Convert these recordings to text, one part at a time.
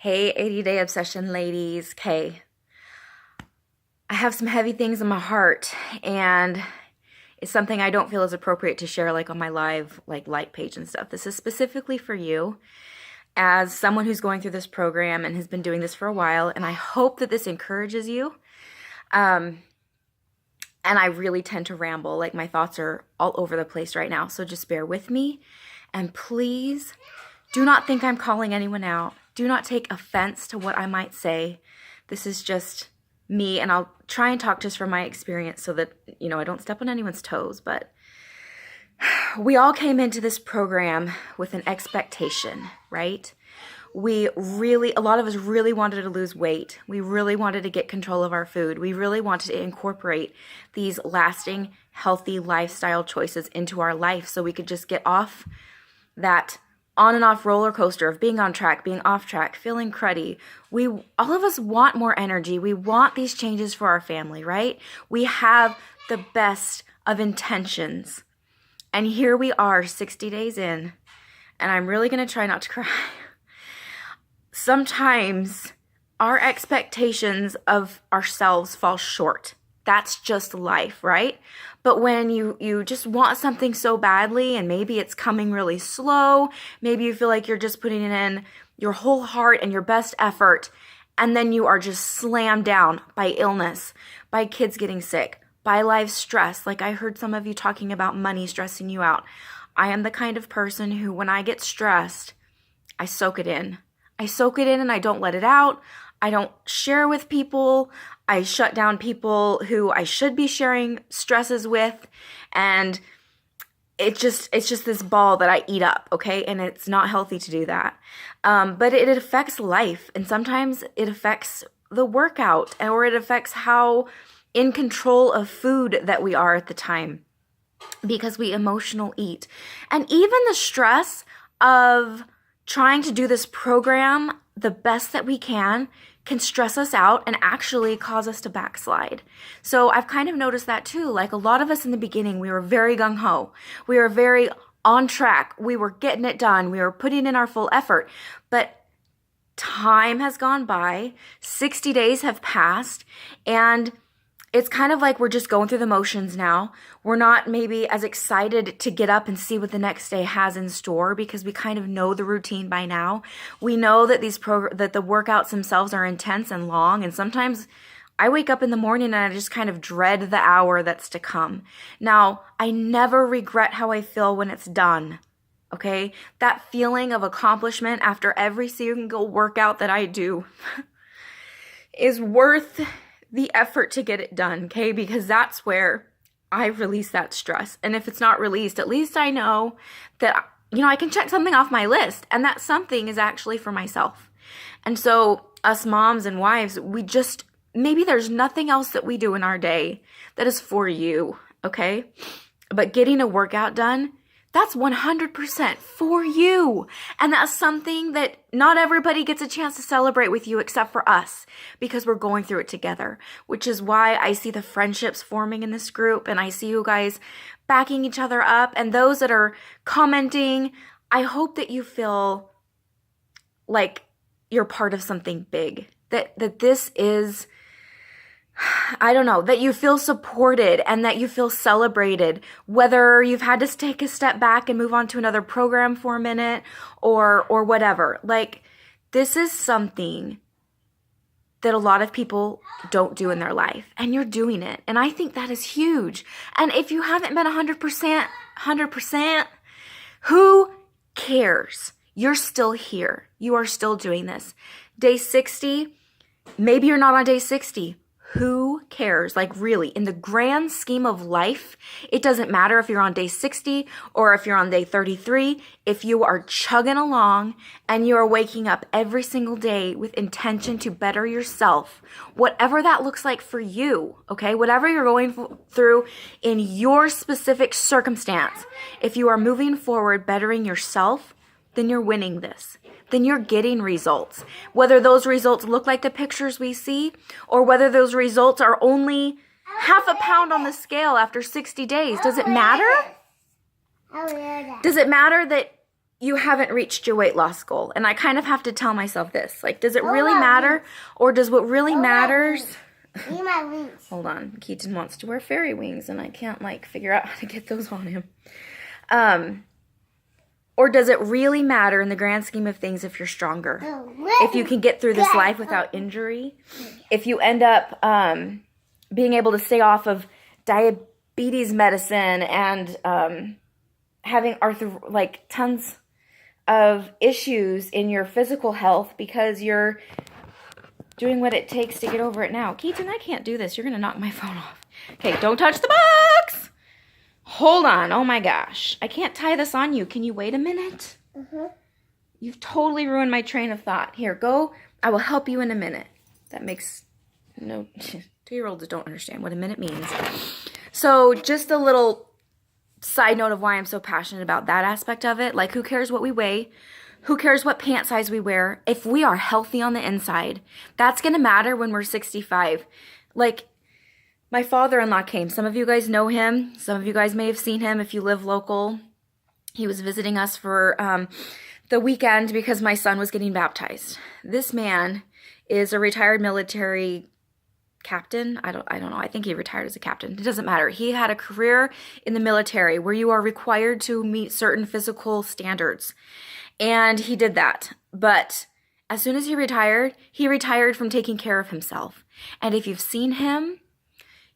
Hey, 80-day obsession ladies. Kay, I have some heavy things in my heart, and it's something I don't feel is appropriate to share on my live like page and stuff. This is specifically for you as someone who's going through this program and has been doing this for a while, and I hope that this encourages you. And I really tend to ramble, my thoughts are all over the place right now, so just bear with me. And please do not think I'm calling anyone out. Do not take offense to what I might say. This is just me, and I'll try and talk just from my experience so that, I don't step on anyone's toes. But we all came into this program with an expectation, right? A lot of us really wanted to lose weight. We really wanted to get control of our food. We really wanted to incorporate these lasting, healthy lifestyle choices into our life so we could just get off that on and off roller coaster of being on track, being off track, feeling cruddy. All of us want more energy. We want these changes for our family, right? We have the best of intentions. And here we are 60 days in, and I'm really going to try not to cry. Sometimes our expectations of ourselves fall short. That's just life, right? But when you just want something so badly, and maybe it's coming really slow, maybe you feel like you're just putting in your whole heart and your best effort, and then you are just slammed down by illness, by kids getting sick, by life stress. Like I heard some of you talking about money stressing you out. I am the kind of person who, when I get stressed, I soak it in. I soak it in and I don't let it out. I don't share with people. I shut down people who I should be sharing stresses with. And it's just this ball that I eat up, okay? And it's not healthy to do that. But it affects life. And sometimes it affects the workout, or it affects how in control of food that we are at the time, because we emotional eat. And even the stress of trying to do this program the best that we can stress us out and actually cause us to backslide. So I've kind of noticed that too. Like a lot of us in the beginning, we were very gung-ho. We were very on track. We were getting it done. We were putting in our full effort. But time has gone by. 60 days have passed, and it's kind of like we're just going through the motions now. We're not maybe as excited to get up and see what the next day has in store because we kind of know the routine by now. We know that that the workouts themselves are intense and long, and sometimes I wake up in the morning and I just kind of dread the hour that's to come. Now, I never regret how I feel when it's done. Okay? That feeling of accomplishment after every single workout that I do is worth the effort to get it done, okay? Because that's where I release that stress. And if it's not released, at least I know that, I can check something off my list, and that something is actually for myself. And so us moms and wives, maybe there's nothing else that we do in our day that is for you, okay? But getting a workout done, that's 100% for you. And that's something that not everybody gets a chance to celebrate with you except for us, because we're going through it together, which is why I see the friendships forming in this group, and I see you guys backing each other up. And those that are commenting, I hope that you feel like you're part of something big, that this is, I don't know, that you feel supported and that you feel celebrated, whether you've had to take a step back and move on to another program for a minute or whatever. This is something that a lot of people don't do in their life, and you're doing it. And I think that is huge. And if you haven't been 100%, who cares? You're still here. You are still doing this. Day 60, maybe you're not on day 60. Who cares? Really, in the grand scheme of life, it doesn't matter if you're on day 60 or if you're on day 33. If you are chugging along and you are waking up every single day with intention to better yourself, whatever that looks like for you, okay? Whatever you're going through in your specific circumstance, if you are moving forward, bettering yourself, then you're winning this. Then you're getting results. Whether those results look like the pictures we see, or whether those results are only half a pound on the scale after 60 days, does it matter? Does it matter that you haven't reached your weight loss goal. And I kind of have to tell myself this. Like, does it really matter? Or does what really matters... My wings. Hold on. Keaton wants to wear fairy wings, and I can't, like, figure out how to get those on him. Or does it really matter in the grand scheme of things if you're stronger? If you can get through this life without injury? If you end up being able to stay off of diabetes medicine and having tons of issues in your physical health because you're doing what it takes to get over it now. Keaton, I can't do this. You're going to knock my phone off. Okay, don't touch the box. Hold on. Oh my gosh. I can't tie this on you. Can you wait a minute? You've totally ruined my train of thought. Here, go. I will help you in a minute. That makes no... 2-year-olds don't understand what a minute means. So just a little side note of why I'm so passionate about that aspect of it. Like, who cares what we weigh? Who cares what pant size we wear? If we are healthy on the inside, that's going to matter when we're 65. Like, my father-in-law came. Some of you guys know him. Some of you guys may have seen him if you live local. He was visiting us for the weekend because my son was getting baptized. This man is a retired military captain. I don't know. I think he retired as a captain. It doesn't matter. He had a career in the military where you are required to meet certain physical standards. And he did that. But as soon as he retired from taking care of himself. And if you've seen him,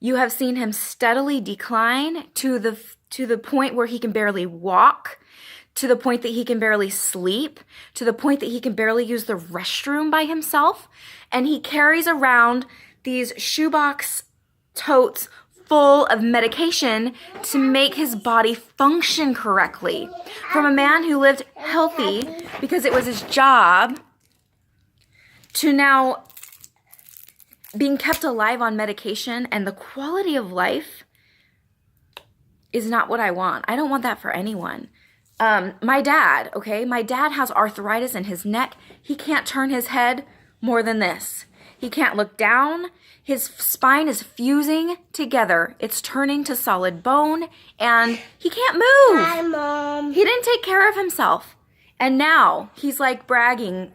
you have seen him steadily decline to the point where he can barely walk, to the point that he can barely sleep, to the point that he can barely use the restroom by himself. And he carries around these shoebox totes full of medication to make his body function correctly. From a man who lived healthy because it was his job to now being kept alive on medication, and the quality of life is not what I want. I don't want that for anyone. My dad has arthritis in his neck. He can't turn his head more than this. He can't look down. His spine is fusing together. It's turning to solid bone, and he can't move. Hi, Mom. He didn't take care of himself. And now he's like bragging,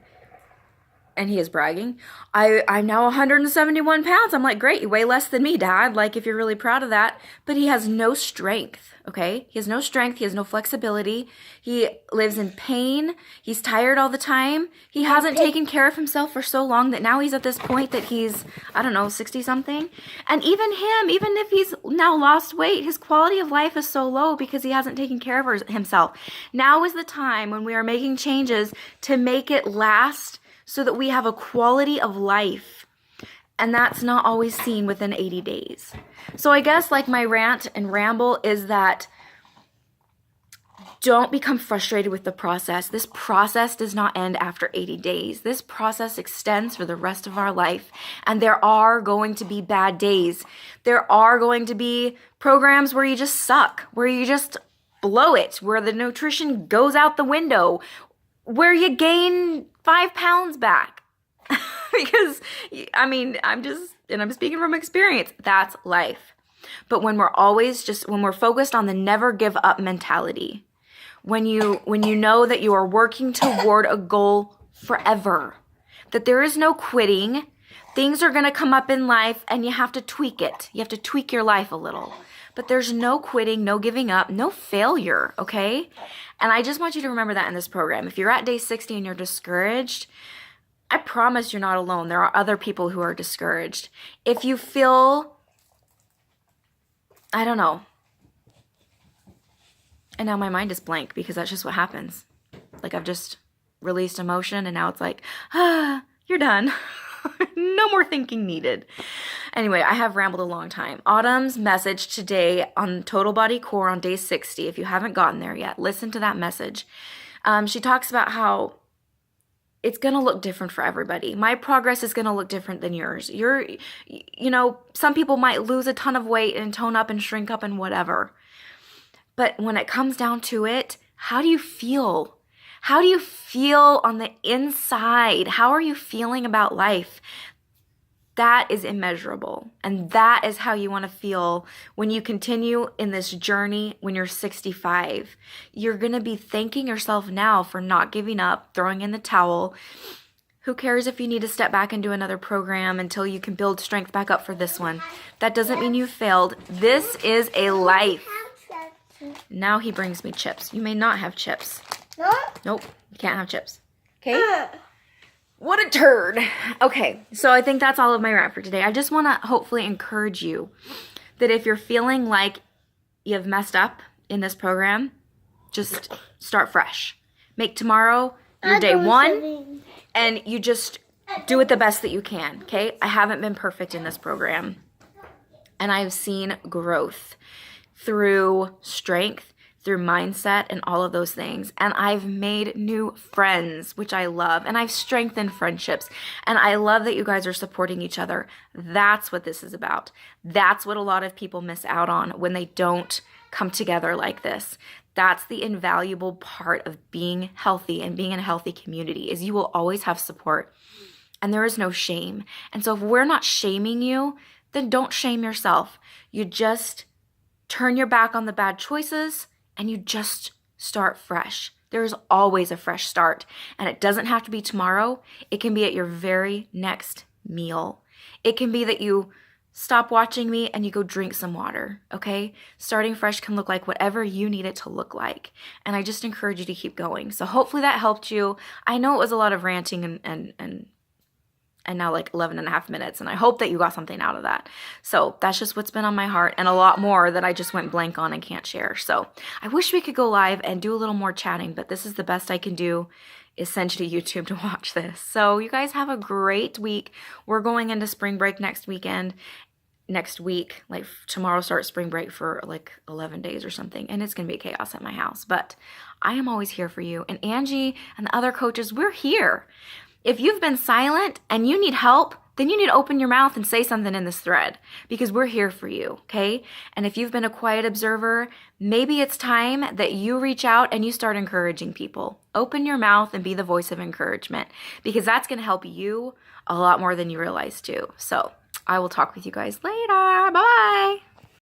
and he is bragging. I'm now 171 pounds. I'm like, great, you weigh less than me, Dad. Like, if you're really proud of that. But he has no strength, okay? He has no strength. He has no flexibility. He lives in pain. He's tired all the time. He hasn't taken care of himself for so long that now he's at this point that he's, 60-something. And even him, even if he's now lost weight, his quality of life is so low because he hasn't taken care of himself. Now is the time when we are making changes to make it last so that we have a quality of life. And that's not always seen within 80 days. So I guess like my rant and ramble is that don't become frustrated with the process. This process does not end after 80 days. This process extends for the rest of our life. And there are going to be bad days. There are going to be programs where you just suck, where you just blow it, where the nutrition goes out the window, where you gain 5 pounds back. Because, I'm speaking from experience. That's life. But when we're focused on the never give up mentality, when you know that you are working toward a goal forever, that there is no quitting, things are going to come up in life and you have to tweak it. You have to tweak your life a little. But there's no quitting, no giving up, no failure, okay? And I just want you to remember that in this program. If you're at day 60 and you're discouraged, I promise you're not alone. There are other people who are discouraged. If you feel, I don't know. And now my mind is blank because that's just what happens. Like I've just released emotion and now it's like, you're done. No more thinking needed. Anyway, I have rambled a long time. Autumn's message today on Total Body Core on day 60, if you haven't gotten there yet, listen to that message. She talks about how it's going to look different for everybody. My progress is going to look different than yours. Some people might lose a ton of weight and tone up and shrink up and whatever. But when it comes down to it, how do you feel? How do you feel on the inside? How are you feeling about life? That is immeasurable. And that is how you want to feel when you continue in this journey when you're 65. You're going to be thanking yourself now for not giving up, throwing in the towel. Who cares if you need to step back and do another program until you can build strength back up for this one? That doesn't mean you failed. This is a life. Now he brings me chips. You may not have chips. No? Nope, you can't have chips. Okay? What a turd. Okay, so I think that's all of my rant for today. I just want to hopefully encourage you that if you're feeling like you've messed up in this program, just start fresh. Make tomorrow your day one, and you just do it the best that you can, okay? I haven't been perfect in this program, and I've seen growth through strength, through mindset, and all of those things. And I've made new friends, which I love, and I've strengthened friendships, and I love that you guys are supporting each other. That's what this is about. That's what a lot of people miss out on when they don't come together like this. That's the invaluable part of being healthy and being in a healthy community, is you will always have support, and there is no shame. And so if we're not shaming you, then don't shame yourself. You just turn your back on the bad choices and you just start fresh. There's always a fresh start, and it doesn't have to be tomorrow. It can be at your very next meal. It can be that you stop watching me and you go drink some water, okay? Starting fresh can look like whatever you need it to look like. And I just encourage you to keep going. So hopefully that helped you. I know it was a lot of ranting and now like 11 and a half minutes, and I hope that you got something out of that. So that's just what's been on my heart, and a lot more that I just went blank on and can't share. So I wish we could go live and do a little more chatting, but this is the best I can do, is send you to YouTube to watch this. So you guys have a great week. We're going into spring break next week. Like tomorrow starts spring break for like 11 days or something, and it's gonna be chaos at my house, but I am always here for you. And Angie and the other coaches, we're here. If you've been silent and you need help, then you need to open your mouth and say something in this thread, because we're here for you, okay? And if you've been a quiet observer, maybe it's time that you reach out and you start encouraging people. Open your mouth and be the voice of encouragement, because that's going to help you a lot more than you realize too. So I will talk with you guys later. Bye.